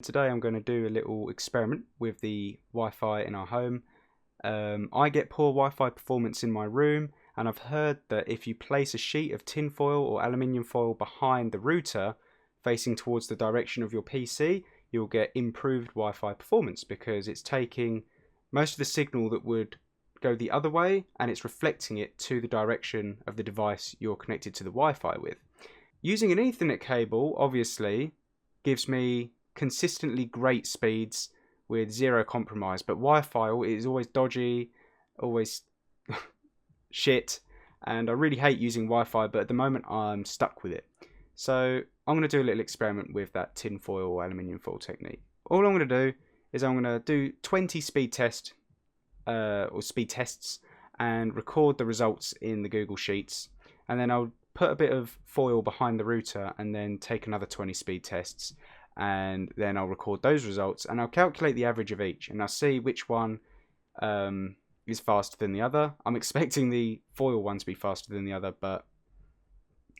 Today I'm going to do a little experiment with the Wi-Fi in our home. I get poor Wi-Fi performance in my room, and I've heard that if you place a sheet of tin foil or aluminium foil behind the router facing towards the direction of your PC, you'll get improved Wi-Fi performance because it's taking most of the signal that would go the other way and it's reflecting it to the direction of the device you're connected to the Wi-Fi with. Using an Ethernet cable obviously gives me consistently great speeds with zero compromise, but Wi-Fi is always dodgy, always shit, and I really hate using Wi-Fi, but at the moment I'm stuck with it. So I'm going to do a little experiment with that tin foil or aluminium foil technique. All I'm going to do is I'm going to do 20 speed tests and record the results in the Google Sheets, and then I'll put a bit of foil behind the router and then take another 20 speed tests, and then I'll record those results and I'll calculate the average of each and I'll see which one is faster than the other. I'm expecting the foil one to be faster than the other, but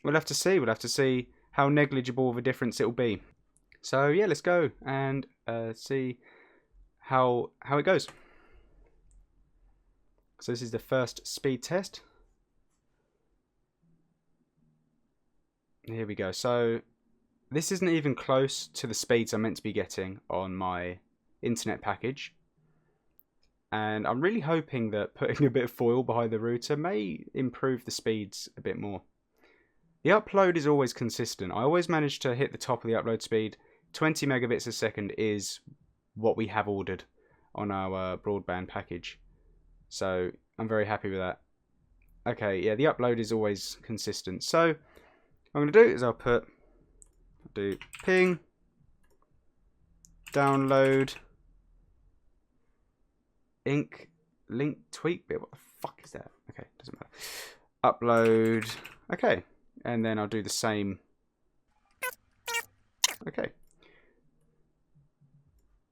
we'll have to see. We'll have to see how negligible of a difference it'll be. So yeah, let's go and see how it goes. So this is the first speed test. Here we go. So this isn't even close to the speeds I'm meant to be getting on my internet package. And I'm really hoping that putting a bit of foil behind the router may improve the speeds a bit more. The upload is always consistent. I always manage to hit the top of the upload speed. 20 megabits a second is what we have ordered on our broadband package. So I'm very happy with that. Okay, yeah, the upload is always consistent. So what I'm going to do is I'll do ping, download, link tweak bit. What the fuck is that? Okay, doesn't matter. Upload. Okay, and then I'll do the same. Okay.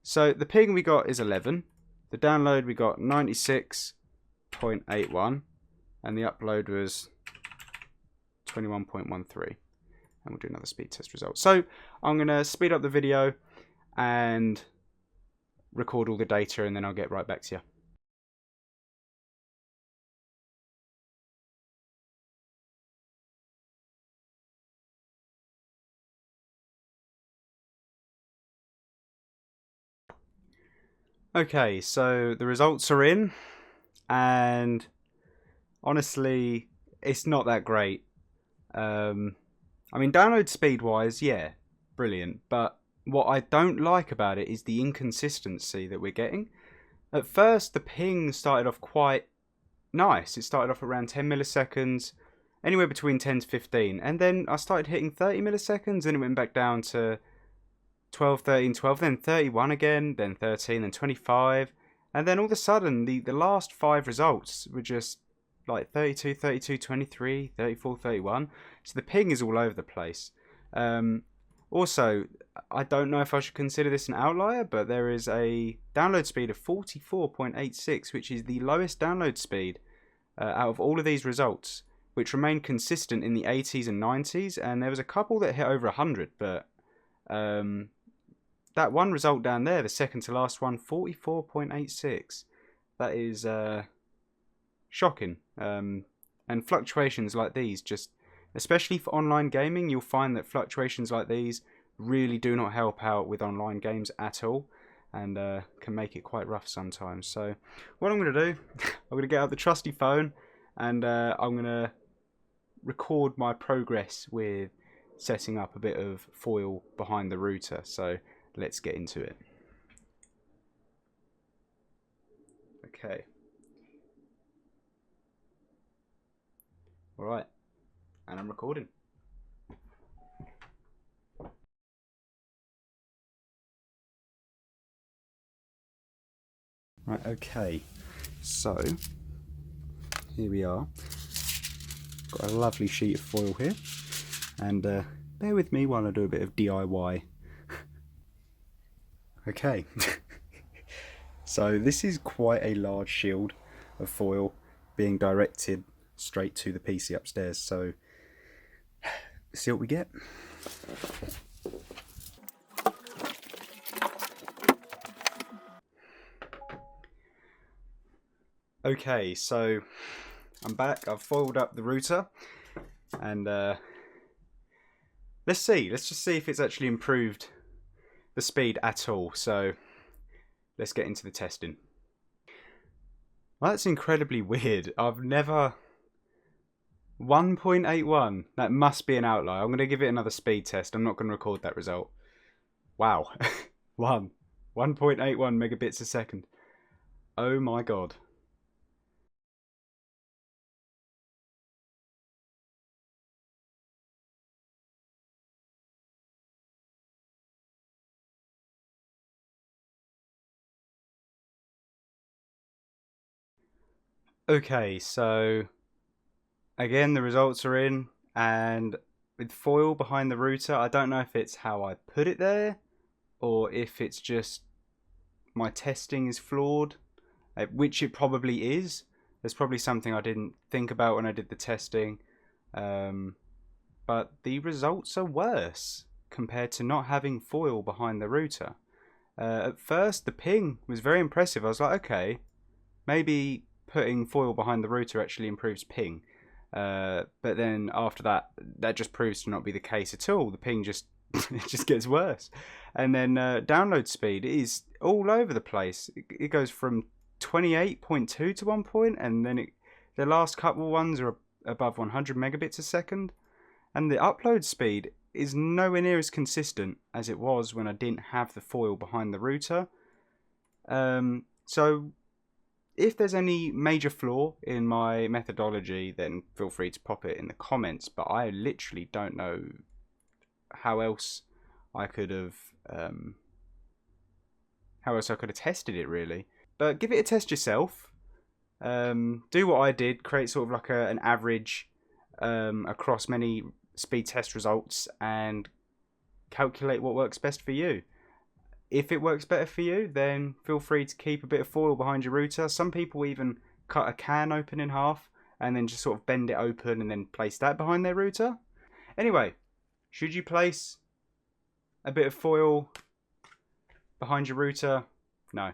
So the ping we got is 11. The download we got 96.81, and the upload was 21.13. And we'll do another speed test result. So I'm going to speed up the video and record all the data, and then I'll get right back to you. Okay, so the results are in, and honestly, it's not that great. I mean, download speed wise, yeah, brilliant. But what I don't like about it is the inconsistency that we're getting. At first, the ping started off quite nice. It started off around 10 milliseconds, anywhere between 10 to 15. And then I started hitting 30 milliseconds, and it went back down to 12, 13, 12, then 31 again, then 13, then 25. And then all of a sudden, the last 5 results were just like 32, 32, 23, 34, 31. So the ping is all over the place. Also, I don't know if I should consider this an outlier, but there is a download speed of 44.86, which is the lowest download speed out of all of these results, which remained consistent in the 80s and 90s. And there was a couple that hit over 100, but that one result down there, the second to last one, 44.86. That is shocking. And fluctuations like these, just especially for online gaming, you'll find that fluctuations like these really do not help out with online games at all, and can make it quite rough sometimes. So what I'm going to do, I'm going to get out the trusty phone, and I'm going to record my progress with setting up a bit of foil behind the router. So let's get into it. Okay. Alright, and I'm recording. Right, okay, so here we are. Got a lovely sheet of foil here, and bear with me while I do a bit of DIY. Okay, so this is quite a large shield of foil being directed straight to the PC upstairs, so see what we get. Okay, so I'm back. I've foiled up the router, and let's see. Let's just see if it's actually improved the speed at all. So let's get into the testing. Well, that's incredibly weird. I've never 1.81. That must be an outlier. I'm going to give it another speed test. I'm not going to record that result. Wow. 1.81 megabits a second. Oh my god. Okay, so again, the results are in, and with foil behind the router, I don't know if it's how I put it there or if it's just my testing is flawed, which it probably is. There's probably something I didn't think about when I did the testing, but the results are worse compared to not having foil behind the router. At first, the ping was very impressive. I was like, okay, maybe putting foil behind the router actually improves ping. But then after that, that just proves to not be the case at all. The ping just it just gets worse. And then download speed is all over the place. It goes from 28.2 to one point, and then the last couple ones are above 100 megabits a second. And the upload speed is nowhere near as consistent as it was when I didn't have the foil behind the router. So if there's any major flaw in my methodology, then feel free to pop it in the comments. But I literally don't know how else I could have tested it really. But give it a test yourself. Do what I did, create sort of like an average across many speed test results and calculate what works best for you. If it works better for you, then feel free to keep a bit of foil behind your router. Some people even cut a can open in half and then just sort of bend it open and then place that behind their router. Anyway, should you place a bit of foil behind your router? No.